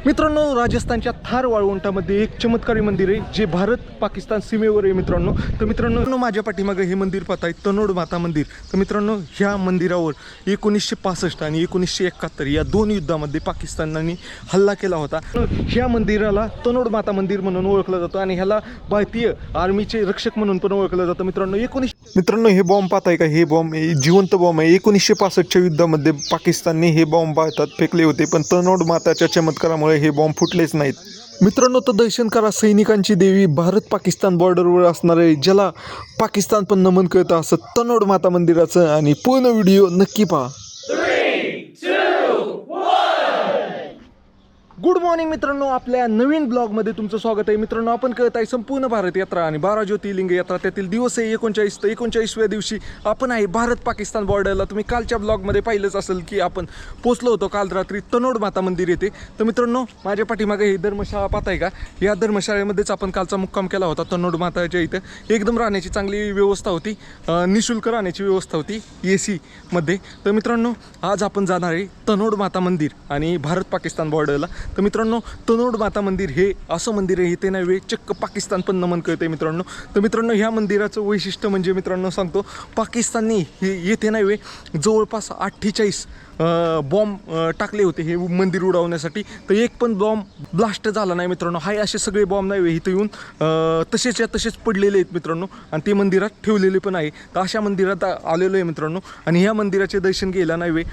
मित्रांनो, राजस्थानच्या थार वाळवंटामध्ये एक चमत्कारी मंदिर आहे जे भारत पाकिस्तान सीमेवर आहे मित्रांनो. तर मित्रांनो, माझ्या पाठीमागे हे मंदिर पाहताय, तनोड माता मंदिर. तर मित्रांनो, ह्या मंदिरावर 1965 आणि 1971 या दोन युद्धामध्ये पाकिस्तानाने हल्ला केला होता. ह्या मंदिराला तनोड माता मंदिर म्हणून ओळखलं जातं आणि ह्याला भारतीय आर्मीचे रक्षक म्हणून पण ओळखलं जातं. मित्रांनो, हे बॉम्ब पाहताय का? हे बॉम्ब जिवंत बॉम्ब आहे. 1965च्या युद्धामध्ये पाकिस्तानने हे बॉम्ब भारतात फेकले होते, पण तनोड माताच्या चमत्कारामुळे हे बॉम्ब फुटलेच नाहीत. मित्रांनो, तर दर्शन करा सैनिकांची देवी, भारत पाकिस्तान बॉर्डरवर असणारे, ज्याला पाकिस्तान पण नमन करतं असं तनोड माता मंदिराचं. आणि पूर्ण व्हिडिओ नक्की पहा. गुड मॉर्निंग मित्रांनो, आपल्या नवीन ब्लॉगमध्ये तुमचं स्वागत आहे. मित्रांनो, आपण कळत आहे संपूर्ण भारत यात्रा आणि 12 ज्योतिर्लिंग यात्रा, त्यातील दिवस आहे 39. तर 39व्या दिवशी आपण आहे भारत पाकिस्तान बॉर्डरला. तुम्ही कालच्या ब्लॉगमध्ये पाहिलंच असेल की आपण पोचलो होतो काल रात्री तनोड माता मंदिर येथे. तर मित्रांनो, माझ्या पाठीमागे ही धर्मशाळा पाहताय का? या धर्मशाळेमध्येच आपण कालचा मुक्काम केला होता तनोड माताच्या इथं. एकदम राहण्याची चांगली व्यवस्था होती, निःशुल्क राहण्याची व्यवस्था होती AC मध्ये. तर मित्रांनो, आज आपण जाणार आहे तनोड माता मंदिर आणि भारत पाकिस्तान बॉर्डरला. तर मित्रांनो, तनोड माता मंदिर हे असं मंदिर आहे, इथे नाही चक्क पाकिस्तान पण नमन करते मित्रांनो. तर मित्रांनो, ह्या मंदिराचं वैशिष्ट्य म्हणजे मित्रांनो सांगतो, पाकिस्तानने हे येथे नाही जवळपास 48 बॉम्ब टाकले होते हे मंदिर उडवण्यासाठी. तर एक पण बॉम्ब ब्लास्ट झाला नाही मित्रांनो. हाय असे सगळे बॉम्ब नाही इथं येऊन तसेच पडलेले आहेत मित्रांनो, आणि ते मंदिरात ठेवलेले पण आहे. तर अशा मंदिरात आलेलो आहे मित्रांनो. आणि ह्या मंदिराचे दर्शन घ्यायला नाही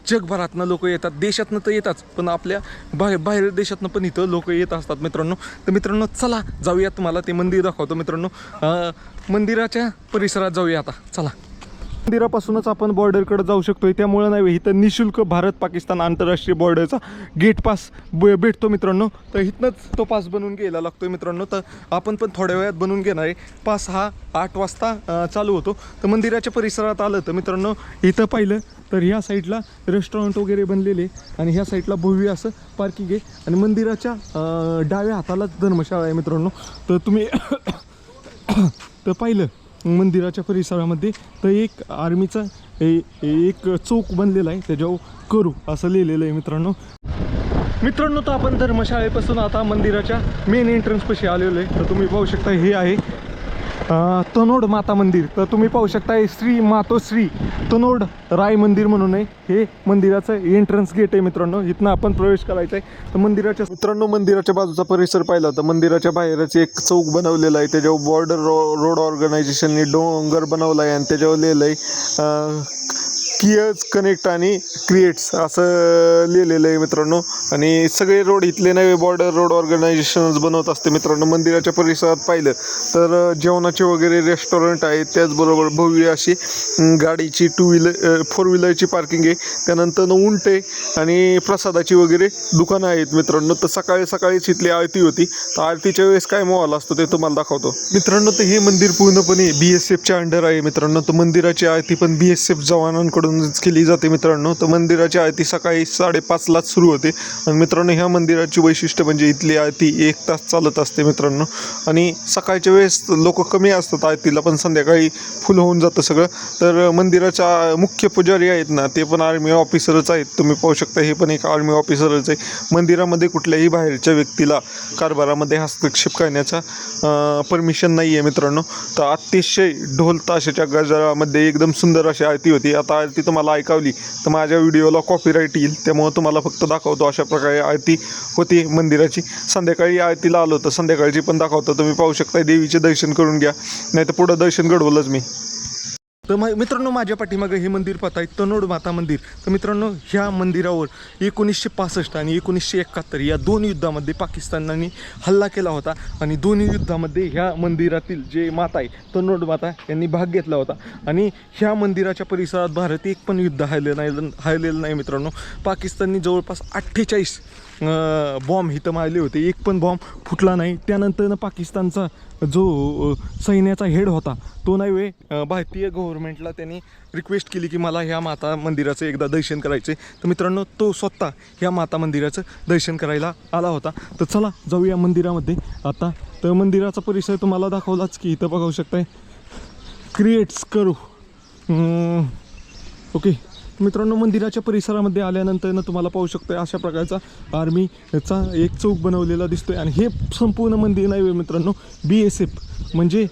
जगभरातनं लोक येतात, देशातनं तर येतात, पण आपल्या बाहेर देशातनं पण इथं लोक येत असतात मित्रांनो. तर मित्रांनो, चला जाऊया, तुम्हाला ते मंदिर दाखवतो मित्रांनो. मंदिराच्या परिसरात जाऊया आता, चला. मंदिरापासूनच आपण बॉर्डरकडे जाऊ शकतो, त्यामुळे नाही इथं निःशुल्क भारत पाकिस्तान आंतरराष्ट्रीय बॉर्डरचा गेट पास भेटतो मित्रांनो. तर इथनंच तो पास बनवून घ्यायला लागतो मित्रांनो. तर आपण पण थोड्या वेळात बनवून घेणार आहे. पास हा 8 वाजता चालू होतो. तर मंदिराच्या परिसरात आलं तर मित्रांनो, इथं पाहिलं तर ह्या साईडला रेस्टॉरंट वगैरे बनलेले आणि ह्या साईडला भव्य असं पार्किंग आहे. आणि मंदिराच्या डाव्या हातालाच धर्मशाळा आहे मित्रांनो. तर तुम्ही तर पाहिलं मंदिराच्या परिसरामध्ये तर एक आर्मीचा एक चौक बनलेला आहे, त्याच्यावर करू असं लिहिलेलं आहे मित्रांनो. तर आपण धर्मशाळेपासून आता मंदिराच्या मेन एंट्रन्सपाशी आलेलो आहे. तर तुम्ही पाहू शकता, हे आहे तनोड माता मंदिर. तर तुम्ही पाहू शकता, श्री मातोश्री तनोड राय मंदिर म्हणून आहे हे मंदिराचं एंट्रन्स गेट आहे मित्रांनो. इथनं आपण प्रवेश करायचा आहे. तर मंदिराच्या बाजूचा परिसर पाहिला तर मंदिराच्या बाहेरच एक चौक बनवलेला आहे, त्याच्यावर बॉर्डर रोड ऑर्गनायझेशनने डोंगर बनवला आहे आणि त्याच्यावर लिहिलं आहे कियर्स कनेक्ट आणि क्रिएट्स असं लिहिलेलं आहे मित्रांनो. आणि सगळे रोड इथले नवे बॉर्डर रोड ऑर्गनायझेशनच बनवत असते मित्रांनो. मंदिराच्या परिसरात पाहिलं तर जेवणाचे वगैरे रेस्टॉरंट आहे, त्याचबरोबर भव्य अशी गाडीची 4 व्हीलरची पार्किंग आहे. त्यानंतर उंट आहे आणि प्रसादाची वगैरे दुकानं आहेत मित्रांनो. तर सकाळीच इथली आरती होती. तर आरतीच्या वेळेस काय माहोल असतो ते तुम्हाला दाखवतो मित्रांनो. तर हे मंदिर पूर्णपणे BSFच्या अंडर आहे मित्रांनो. तर मंदिराची आरती पण BSF जवानांकडून केली जाते मित्रांनो. तर मंदिराची आरती सकाळी 5:30लाच सुरू होते. आणि मित्रांनो, ह्या मंदिराची वैशिष्ट्य म्हणजे इथली आरती 1 तास चालत असते मित्रांनो. आणि सकाळच्या वेळेस लोक कमी असतात आरतीला, पण संध्याकाळी फुल होऊन जातं सगळं. तर मंदिराच्या मुख्य पुजारी आहेत ना, ते पण आर्मी ऑफिसरच आहेत. तुम्ही पाहू शकता, हे पण एक आर्मी ऑफिसरच आहे. मंदिरामध्ये कुठल्याही बाहेरच्या व्यक्तीला कारभारामध्ये हस्तक्षेप करण्याचा परमिशन नाही आहे मित्रांनो. तर अतिशय ढोल ताशाच्या गजरामध्ये एकदम सुंदर अशी आरती होती. आता आरती तुम्हाला ऐकावली तर माझ्या व्हिडिओला कॉपीराईट येईल, त्यामुळे तुम्हाला फक्त दाखवतो अशा प्रकारे आरती होती मंदिराची. संध्याकाळी आरतीला आलो तर संध्याकाळची पण दाखवतो. तुम्ही पाहू शकता, देवीचे दर्शन करून घ्या, नाही तर पुढं दर्शन घडवलंच मी. तर मित्रांनो, माझ्या पाठीमागे हे मंदिर पाहताय तनोड माता मंदिर. तर मित्रांनो, ह्या मंदिरावर 1965 आणि 1971 या दोन युद्धामध्ये पाकिस्तानाने हल्ला केला होता. आणि दोन्ही युद्धामध्ये ह्या मंदिरातील जे माता आहे तनोड माता यांनी भाग घेतला होता. आणि ह्या मंदिराच्या परिसरात भारत एक पण युद्ध हारलेलं नाही मित्रांनो. पाकिस्तानने जवळपास 48 बॉम्ब इथं मारले होते, एक पण बॉम्ब फुटला नाही. त्यानंतर पाकिस्तानचा जो सैन्याचा हेड होता तो नाही भारतीय गव्हर्नमेंटला त्यांनी रिक्वेस्ट केली की मला ह्या माता मंदिराचं एकदा दर्शन करायचं आहे. तर मित्रांनो, तो स्वतः ह्या माता मंदिराचं दर्शन करायला आला होता. तर चला जाऊया मंदिरामध्ये आता. तर मंदिराचा परिसर तुम्हाला दाखवलाच की इथं बघू शकताय क्रिएट्स करू ओके. मित्रांनो मंदिराच्या परिसरामध्ये आल्यानंतर तुम्हाला पाहू शकतो अशा प्रकारचा आर्मीचा एक चौक बनवलेला दिसतोय आणि हे संपूर्ण मंदिर नाही मित्रांनो BSF म्हणजे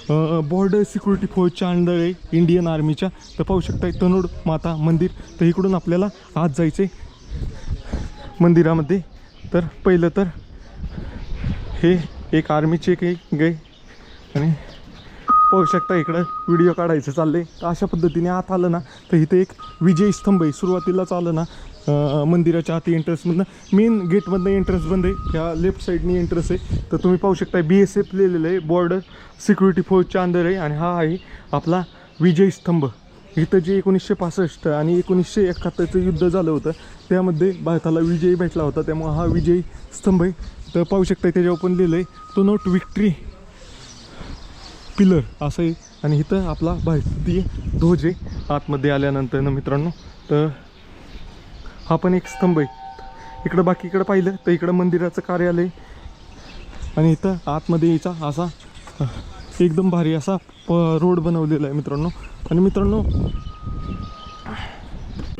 बॉर्डर सिक्युरिटी फोर्सच्या अंडर आहे इंडियन आर्मीच्या. तर पाहू शकताय तनोड माता मंदिर. तर इकडून आपल्याला आत जायचे मंदिरामध्ये. तर पहिलं तर हे एक आर्मी चेक आहे गे आणि पाहू शकता इकडं व्हिडिओ काढायचं चाललं आहे. तर अशा पद्धतीने आत आलं ना तर इथं एक विजय स्तंभ आहे. सुरुवातीलाच आलं ना मंदिराच्या आत एंट्रन्समधनं मेन गेटमधनं एंट्रन्स बंद आहे. ह्या लेफ्ट साईडनी एंट्रन्स आहे. तर तुम्ही पाहू शकता BSF लिहिलेलं आहे बॉर्डर सिक्युरिटी फोर्सच्या अंडर आहे आणि हा आहे आपला विजय स्तंभ. इथं जे 1965 आणि 1971चं युद्ध झालं होतं त्यामध्ये भारताला विजय भेटला होता, त्यामुळे हा विजय स्तंभ आहे. तर पाहू शकता त्याच्यावर पण लिहिलं आहे तो नोट विक्ट्री पिलर असं आहे आणि इथं आपला भारतीय ध्वज आहे आतमध्ये आल्यानंतर ना मित्रांनो. तर हा पण एक स्तंभ आहे. इकडं बाकीकडं पाहिलं तर इकडं मंदिराचं कार्यालय आणि इथं आतमध्ये यायचा असा एकदम भारी असा रोड बनवलेला आहे मित्रांनो. आणि मित्रांनो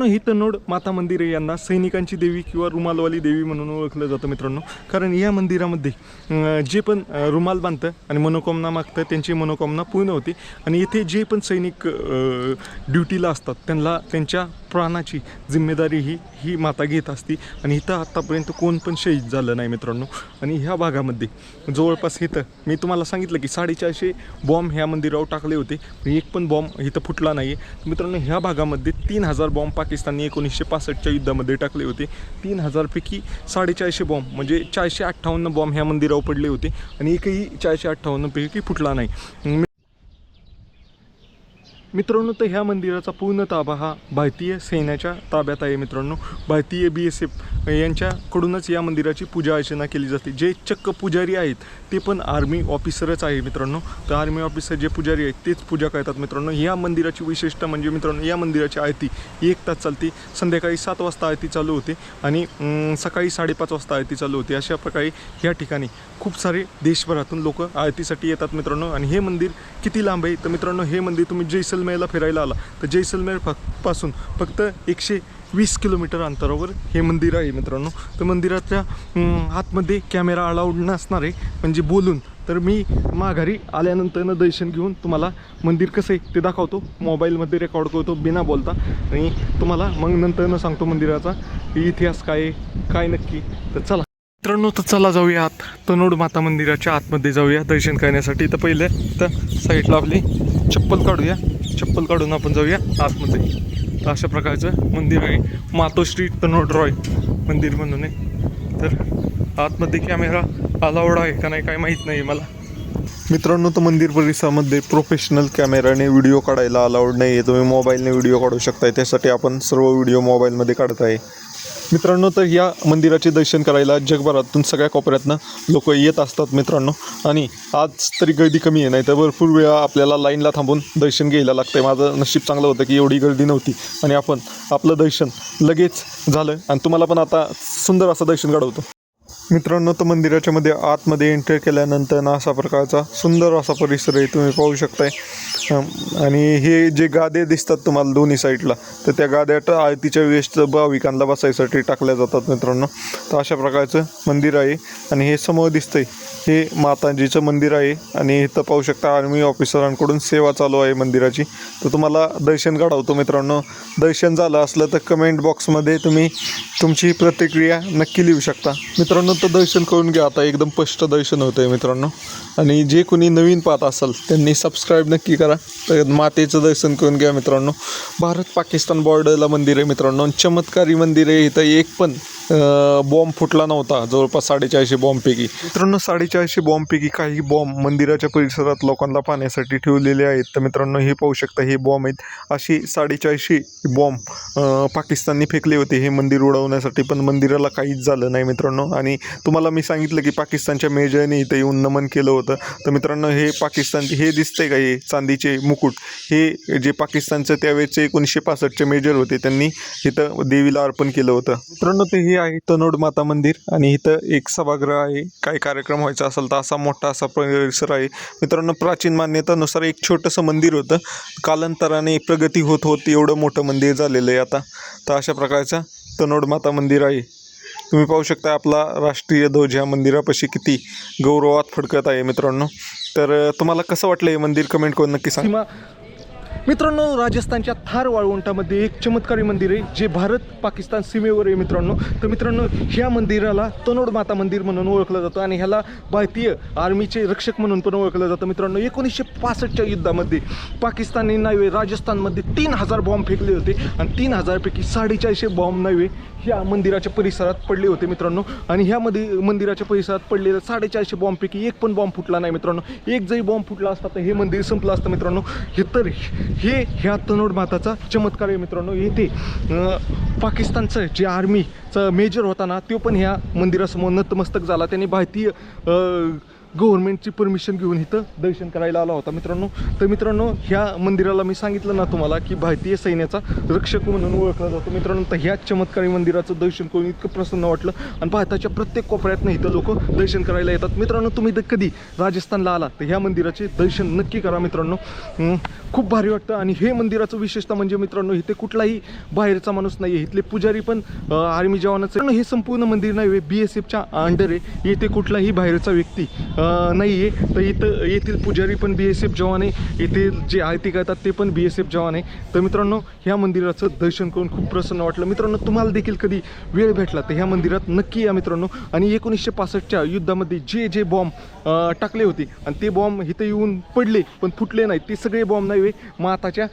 ही तनोड माता मंदिर आहे. यांना सैनिकांची देवी किंवा रुमालवाली देवी म्हणून ओळखलं जातं मित्रांनो. कारण या मंदिरामध्ये जे पण रुमाल बांधतं आणि मनोकामना मागतं त्यांची मनोकामना पूर्ण होते. आणि इथे जे पण सैनिक ड्युटीला असतात त्यांना त्यांच्या प्राणाची जिम्मेदारी ही माता घेत असती. आणि इथं आत्तापर्यंत कोण पण शहीद झालं नाही मित्रांनो. आणि ह्या भागामध्ये जवळपास इथं मी तुम्हाला सांगितलं की 450 बॉम्ब ह्या मंदिरावर टाकले होते. एक पण बॉम्ब इथं फुटला नाही आहे मित्रांनो. ह्या भागामध्ये 3000 बॉम्ब पाकिस्तानने 1965च्या युद्धामध्ये टाकले होते. 3000पैकी 450 बॉम्ब म्हणजे 458 बॉम्ब ह्या मंदिरावर पडले होते आणि एकही 458पैकी फुटला नाही मित्रांनो. तर ह्या मंदिराचा पूर्ण ताबा हा भारतीय सैन्याच्या ताब्यात आहे मित्रांनो. भारतीय BSF यांच्याकडूनच या मंदिराची पूजा अर्चना केली जाते. जे चक्क पुजारी आहेत ते पण आर्मी ऑफिसरच आहे मित्रांनो. तर आर्मी ऑफिसर जे पुजारी आहेत तेच पूजा करतात मित्रांनो. या मंदिराची विशेषता म्हणजे मित्रांनो या मंदिराची आरती 1 तास चालते. संध्याकाळी 7 वाजता आरती चालू होते आणि सकाळी 5:30 वाजता आरती चालू होते. अशा प्रकारे या ठिकाणी खूप सारे देशभरातून लोक आरतीसाठी येतात मित्रांनो. आणि हे मंदिर किती लांब आहे तर मित्रांनो हे मंदिर तुम्ही जैसलमेरला फिरायला आला तर जैसलमेर पासून फक्त 120 किलोमीटर अंतरावर हे मंदिर आहे मित्रांनो. तर मंदिराच्या आतमध्ये कॅमेरा अलाउड नसणार आहे म्हणजे बोलून. तर मी माघारी आल्यानंतरनं दर्शन घेऊन तुम्हाला मंदिर कसं आहे ते दाखवतो. मोबाईलमध्ये रेकॉर्ड करतो बिना बोलता आणि तुम्हाला मग नंतरनं सांगतो मंदिराचा इतिहास काय काय नक्की. तर चला मित्रांनो तर चला जाऊया आत. तनोड माता मंदिराच्या आतमध्ये जाऊया दर्शन करण्यासाठी. तर पहिले तर साईडला आपली चप्पल काढूया. चप्पल काढून आपण जाऊया आतमध्ये. तर अशा प्रकारचं मंदिर आहे. मातोश्री तनोड रॉय मंदिर म्हणून आहे. तर आतमध्ये कॅमेरा अलाउड आहे का नाही काय माहीत नाही मला मित्रांनो. तर मंदिर परिसरामध्ये प्रोफेशनल कॅमेराने व्हिडिओ काढायला अलाउड नाही आहे. तुम्ही मोबाईलने व्हिडिओ काढू शकताय. त्यासाठी आपण सर्व व्हिडिओ मोबाईलमध्ये काढत आहे मित्रांनो. तर या मंदिराचे दर्शन करायला जगभरातून सगळ्या कोपऱ्यातनं लोक येत असतात मित्रांनो. आणि आज तरी गर्दी कमी आहे, नाही तर भरपूर वेळा आपल्याला लाईनला थांबून दर्शन घ्यायला लागतं आहे. माझं नशीब चांगलं होतं की एवढी गर्दी नव्हती आणि आपण आपलं दर्शन लगेच झालं आणि तुम्हाला पण आता सुंदर असं दर्शन घडवतो मित्रांनो. तर मंदिराच्या आतमध्ये एंटर केल्यानंतर ना अशा प्रकारचा सुंदर असा परिसर आहे तुम्ही पाहू शकताय. आणि हे जे गादे दिसतात तुम्हाला दोन्ही साईडला तर त्या गाद्या आरतीच्या वेळेस भाविकांना बसायसाठी टाकल्या जातात मित्रांनो. तर अशा प्रकारचं मंदिर आहे आणि हे समोर दिसतंय हे माताजीचं मंदिर आहे. आणि इथं पाहू शकता आर्मी ऑफिसरांकडून सेवा चालू आहे मंदिराची. तर तुम्हाला दर्शन घडवतो मित्रांनो. दर्शन झालं असलं तर कमेंट बॉक्समध्ये तुम्ही तुमची प्रतिक्रिया नक्की लिहू शकता मित्रांनो. तर दर्शन करून घ्या आता एकदम स्पष्ट दर्शन होतं आहे मित्रांनो. आणि जे कोणी नवीन पाहत असाल त्यांनी सबस्क्राईब नक्की करा. तर मातेचं दर्शन करून घ्या मित्रांनो. भारत पाकिस्तान बॉर्डरला मंदिर आहे मित्रांनो. चमत्कारी मंदिर आहे. इथं एक पण बॉम्ब फुटला नव्हता जवळपास 450 बॉम्बपैकी मित्रांनो. 450 बॉम्बपैकी काही बॉम्ब मंदिराच्या परिसरात लोकांना पाहण्यासाठी ठेवलेले आहेत. तर मित्रांनो हे पाहू शकता हे बॉम्ब आहेत. अशी 450 बॉम्ब पाकिस्तानने फेकले होते हे मंदिर उडवण्यासाठी, पण मंदिराला काहीच झालं नाही मित्रांनो. आणि तुम्हाला मी सांगितलं की पाकिस्तानच्या मेजरने इथं येऊन नमन केलं होतं. तर मित्रांनो हे पाकिस्तानचे हे दिसतंय का हे चांदीचे मुकुट हे जे पाकिस्तानचं त्यावेळेचे 1965चे मेजर होते त्यांनी इथं देवीला अर्पण केलं होतं मित्रांनो. ते हे हे आहे तनोड माता मंदिर आणि इथं एक सभागृह आहे. काही कार्यक्रम व्हायचा असेल तर असा मोठा असा परिसर आहे. मित्रांनो, प्राचीन मान्यतानुसार एक छोटंसं मंदिर होतं. कालांतराने प्रगती होत होत एवढं मोठं मंदिर झालेलं आहे आता. तर अशा प्रकारचं तनोड माता मंदिर आहे. तुम्ही पाहू शकता आपला राष्ट्रीय ध्वज ह्या मंदिरापाशी किती गौरवात फडकत आहे मित्रांनो. तर तुम्हाला कसं वाटलं हे मंदिर कमेंट करून नक्की सांगा. मित्रांनो, राजस्थानच्या थार वाळवंटामध्ये एक चमत्कारी मंदिर आहे जे भारत पाकिस्तान सीमेवर आहे मित्रांनो. तर मित्रांनो, ह्या मंदिराला तनोड माता मंदिर म्हणून ओळखलं जातं आणि ह्याला भारतीय आर्मीचे रक्षक म्हणून पण ओळखलं जातं मित्रांनो. 1965च्या युद्धामध्ये पाकिस्तानी नावे राजस्थानमध्ये 3000 बॉम्ब फेकले होते आणि 3000पैकी 450 बॉम्ब नावे ह्या मंदिराच्या परिसरात पडले होते मित्रांनो. आणि ह्या मंदिराच्या परिसरात पडलेल्या 450 बॉम्बपैकी एक पण बॉम्ब फुटला नाही मित्रांनो. एक जरी बॉम्ब फुटला असता तर हे मंदिर संपलं असतं मित्रांनो. ह्या तनोड माताचा चमत्कार आहे मित्रांनो. येथे पाकिस्तानचं जे आर्मीचा मेजर होता ना, तो पण ह्या मंदिरासमोर नतमस्तक झाला. त्यांनी भारतीय गव्हर्नमेंटची परमिशन घेऊन इथं दर्शन करायला आला होता मित्रांनो. तर मित्रांनो, ह्या मंदिराला मी सांगितलं ना तुम्हाला की भारतीय सैन्याचा रक्षक म्हणून ओळखला जातो मित्रांनो. तर ह्या चमत्कारी मंदिराचं दर्शन करून इतकं प्रसन्न वाटलं आणि भारताच्या प्रत्येक कोपऱ्यातनं इथं लोक दर्शन करायला येतात मित्रांनो. तुम्ही कधी राजस्थानला आला तर ह्या मंदिराचे दर्शन नक्की करा मित्रांनो. खूप भारी वाटतं. आणि हे मंदिराचं विशेषता म्हणजे मित्रांनो, इथे कुठलाही बाहेरचा माणूस नाही आहे. इथले पुजारी पण आर्मी जवानाचं. हे संपूर्ण मंदिर नाही BSFच्या अंडर आहे. इथे कुठलाही बाहेरचा व्यक्ती नाही आहे. तर इथं येथील पुजारी पण BSF जवान आहे. येथे जे आरती करतात ते पण BSF जवान आहे. तर मित्रांनो, ह्या मंदिराचं दर्शन करून खूप प्रसन्न वाटलं मित्रांनो. तुम्हाला देखील कधी वेळ भेटला तर ह्या मंदिरात नक्की या मित्रांनो. आणि 1965च्या युद्धामध्ये जे बॉम्ब टाकले होते आणि ते बॉम्ब इथं येऊन पडले पण फुटले नाहीत, ते सगळे बॉम्ब नाही माताच्या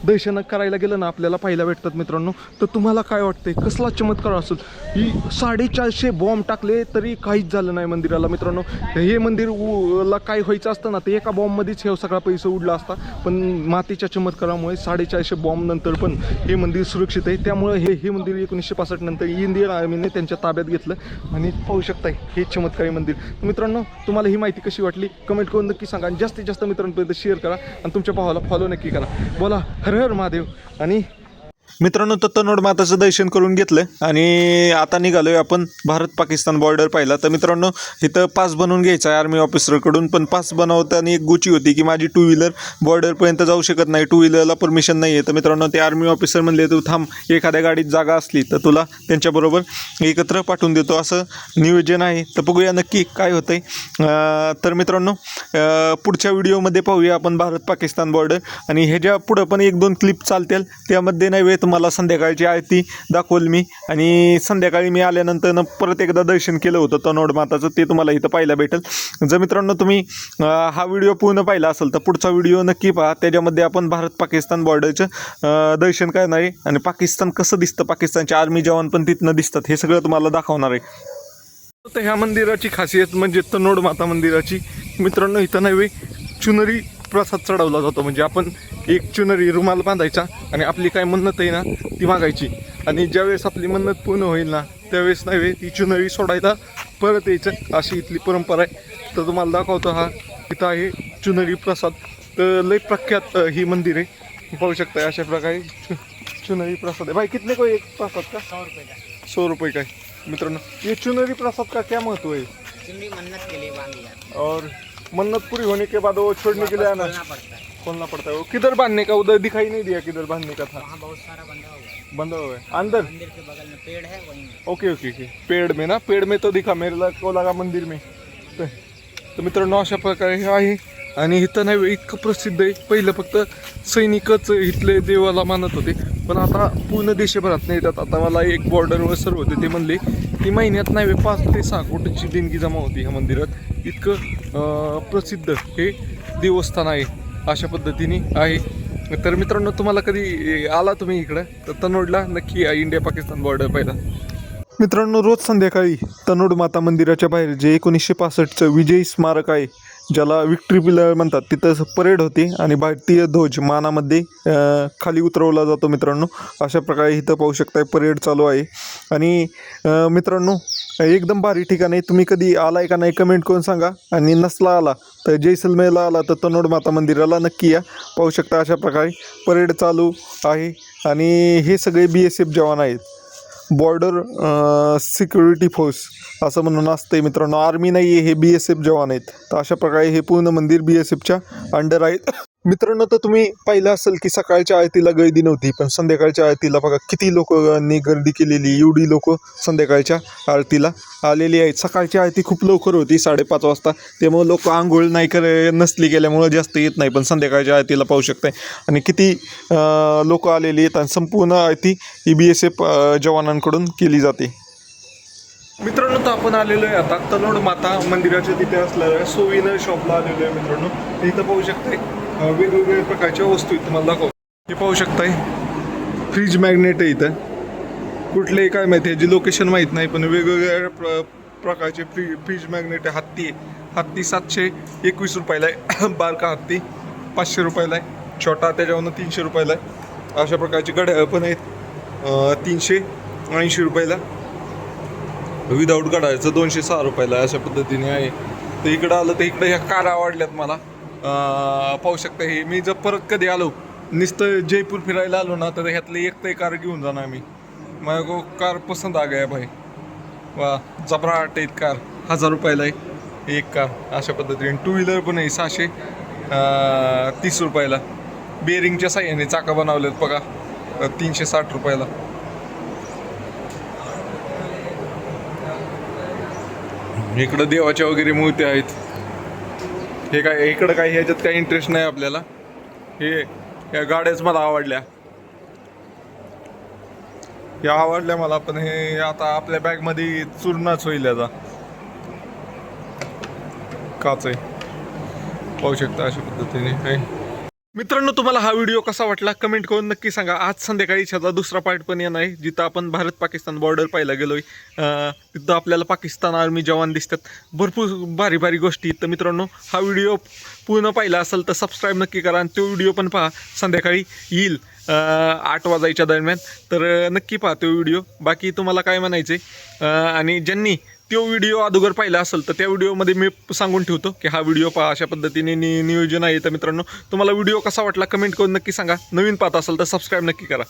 दर्शन करायला गेलं ना आपल्याला पाहायला भेटतात मित्रांनो. तर तुम्हाला काय वाटतंय, कसला चमत्कार असेल. ही 450 बॉम्ब टाकले तरी काहीच झालं नाही मंदिराला मित्रांनो. हे मंदिरला काय व्हायचं असतं ना, तर एका बॉम्बमध्येच हे सगळा पैसा उडला असता. पण मातेच्या चमत्कारामुळे 450 बॉम्ब नंतर पण हे मंदिर सुरक्षित आहे. त्यामुळे हे मंदिर 1965 नंतर इंडियन आर्मीने त्यांच्या ताब्यात घेतलं आणि पाहू शकताय हे चमत्कारी मंदिर. मित्रांनो, तुम्हाला ही माहिती कशी वाटली कमेंट करून नक्की सांगा आणि जास्तीत जास्त मित्रांपर्यंत शेअर करा आणि तुमच्या भावाला फॉलो नक्की करा. बोला हर हर महादेव. आणि मित्रांनो, तर तनोड माताचं दर्शन करून घेतलं आणि आता निघालोय आपण भारत पाकिस्तान बॉर्डर पाहिला. तर मित्रांनो, इथं पास बनवून घ्यायचा आहे आर्मी ऑफिसरकडून. पण पास बनवताना एक गोची होती की माझी 2 व्हीलर बॉर्डरपर्यंत जाऊ शकत नाही, 2 व्हीलरला परमिशन नाही आहे. तर मित्रांनो, ते आर्मी ऑफिसर म्हणले तू थांब, एखाद्या गाडीत जागा असली तर तुला त्यांच्याबरोबर एकत्र पाठवून देतो, असं नियोजन आहे. तर बघूया नक्की काय होतंय. तर मित्रांनो, पुढच्या व्हिडिओमध्ये पाहूया आपण भारत पाकिस्तान बॉर्डर. आणि ह्याच्या पुढं पण 1-2 क्लिप चालतील. त्यामध्ये नाही तुम्हाला संध्याकाळची आरती दाखवली मी. आणि संध्याकाळी मी आल्यानंतर परत एकदा दर्शन केलं होतं तनोड माताचं, ते तुम्हाला इथं पाहायला भेटेल. जर मित्रांनो तुम्ही हा व्हिडिओ पूर्ण पाहिला असेल तर पुढचा व्हिडिओ नक्की पहा. त्याच्यामध्ये आपण भारत पाकिस्तान बॉर्डरचं दर्शन करणार आहे आणि पाकिस्तान कसं दिसतं, पाकिस्तानचे आर्मी जवान पण तिथनं दिसतात, हे सगळं तुम्हाला दाखवणार आहे. तर ह्या मंदिराची खासियत म्हणजे तनोड माता मंदिराची मित्रांनो, इथं नाही चुनरी प्रसाद चढवला जातो. म्हणजे आपण एक चुनरी रुमाल बांधायचा आणि आपली काय मन्नत आहे ना ती मागायची. आणि ज्यावेळेस आपली मन्नत पूर्ण होईल ना त्यावेळेस नाही ती चुनरी सोडायला परत यायचं, अशी इथली परंपरा आहे. तर तुम्हाला दाखवतो, हा इथं आहे चुनरी प्रसाद. तर लय प्रख्यात ही मंदिर आहे, पाहू शकता. अशा प्रकारे चुनरी प्रसाद है भाई. कितने को एक प्रसाद का? 100 रुपये का है मित्रांनो. ये चुनरी प्रसाद का क्या महत्व है? चुनरी मन्नत के लिए बांधी जाती है और मन्नत पूरी होने के बाद वो छोड़ने के लिए आना खोलना पड़ता है. वो किधर बांधने का, उधर दिखाई नहीं दिया किधर बांधने का था. वहाँ बहुत सारा बंधा हुआ है अंदर. मंदिर के बगल में पेड़ है वहीं. Okay okay okay. पेड़ में ना, पेड़ में तो दिखा, मेरे को लगा मंदिर में. तर मित्रांनो, अशा प्रकारे हे आहे. आणि इथं नाही इतकं प्रसिद्ध आहे. पहिलं फक्त सैनिकच इथले देवाला मानत होते, पण आता पूर्ण देशभरात नाही येतात. आता मला एक बॉर्डरवर सर होते, ते म्हणले की महिन्यात नाही 5 ते 6 कोटीची देणगी जमा होती ह्या मंदिरात. इतकं प्रसिद्ध हे देवस्थान आहे, अशा पद्धतीने आहे. तर मित्रांनो, तुम्हाला कधी आला तुम्ही इकडं तर तनोडला नक्की इंडिया पाकिस्तान बॉर्डर पाहिला. मित्रांनो, रोज संध्याकाळी तनोड माता मंदिराच्या बाहेर जे 1965चं विजयी स्मारक आहे, ज्याला विक्ट्री पिलर म्हणतात, तिथं परेड होते आणि भारतीय ध्वज मानामध्ये खाली उतरवला जातो मित्रांनो. अशा प्रकारे इथं पाहू शकताय परेड चालू आहे. आणि मित्रांनो, एकदम भारी ठिकाण आहे. तुम्ही कधी आलाय का नाही कमेंट करून सांगा. आणि नसला आला तर जैसलमेरला आला तर तनोड माता मंदिराला नक्की या. पाहू शकता अशा प्रकारे परेड चालू आहे आणि हे सगळे BSF जवान आहेत. बॉर्डर सिक्युरिटी फोर्स असं म्हणून असते मित्रांनो. आर्मी नाही आहे, हे BSF जवान आहेत. तर अशा प्रकारे हे पूर्ण मंदिर BSFच्या अंडर आहे मित्रांनो. तर तुम्ही पाहिलं असेल की सकाळच्या आरतीला गर्दी नव्हती, पण संध्याकाळच्या आरतीला बघा किती लोकांनी गर्दी केलेली. एवढी लोक संध्याकाळच्या आरतीला आलेली आहेत. सकाळची आरती खूप लवकर होती 5:30 वाजता, त्यामुळे लोक आंघोळ नाही नसली गेल्यामुळे जास्त येत नाही, पण संध्याकाळच्या आरतीला पाहू शकताय. आणि किती लोक आलेली आहेत आणि संपूर्ण आरती ही BSF जवानांकडून केली जाते. मित्रांनो, तर आपण आलेलो आहे आता तलोड माता मंदिराच्या तिथे असलेल्या सोविनर शॉपला आलेलो आहे मित्रांनो. इथं पाहू शकताय वेगवेगळ्या प्रकारच्या वस्तू आहेत, तुम्हाला दाखव. हे पाहू शकताय फ्रीज मॅग्नेट आहे इथं. कुठलेही काय माहिती, ह्याची लोकेशन माहीत नाही, पण वेगवेगळ्या प्रकारचे फ्रीज मॅग्नेट आहे. हत्ती आहे, हत्ती 721 रुपयाला आहे. बारका हत्ती 500 रुपयाला आहे. छोटा त्याच्यावरनं 300 रुपयाला आहे. अशा प्रकारचे घड्याळ पण आहेत 380 रुपयाला. विदाऊट घड्याळाचं 206 रुपयाला अशा पद्धतीने आहे. तर इकडं आलं तर इकडं ह्या कार आवडल्यात मला. पाहू शकता. हे मी जर परत कधी आलो नुसतं जयपूर फिरायला आलो ना, तर ह्यातली एक तर कार घेऊन जाणार मी. माझ्या कार पसंत आ गया भाई. वा, जबराट आहेत कार. 1000 रुपयाला आहे एक कार. अशा पद्धतीने 2 व्हीलर पण आहे 630 रुपयाला. बेरिंगच्या साह्याने चाका बनवलेत बघा 360 रुपयाला. इकडं देवाच्या वगैरे मूर्ती आहेत. हे काय इकडं काही ह्याच्यात काही इंटरेस्ट नाही आपल्याला. हे या गाड्याच मला आवडल्या, या आवडल्या मला, पण हे आता आपल्या बॅगमध्ये चूर्णाच होईल याचा. काच आहे पाहू शकता अशा पद्धतीने आहे. मित्रांनो, तुम्हाला हा व्हिडिओ कसा वाटला कमेंट करून नक्की सांगा. आज संध्याकाळी ह्याचा दुसरा पार्ट पण येणार आहे, जिथं आपण भारत पाकिस्तान बॉर्डर पाहायला गेलोय. तिथं आपल्याला पाकिस्तान आर्मी जवान दिसतात. भरपूर भारी भारी गोष्टी. तर मित्रांनो, हा व्हिडिओ पूर्ण पाहिला असेल तर सबस्क्राईब नक्की करा. आणि तो व्हिडिओ पण पहा, संध्याकाळी येईल 8 वाजायच्या दरम्यान. तर नक्की पहा तो व्हिडिओ. बाकी तुम्हाला काय म्हणायचं आहे, आणि ज्यांनी तो व्हिडिओ अगोदर पाहिला असेल तर त्या व्हिडिओमध्ये मी सांगून ठेवतो की हा व्हिडिओ पहा, अशा पद्धतीने नियोजन आहे. तर मित्रांनो, तुम्हाला व्हिडिओ कसा वाटला कमेंट करून नक्की सांगा. नवीन पाहत असेल तर सबस्क्राईब नक्की करा.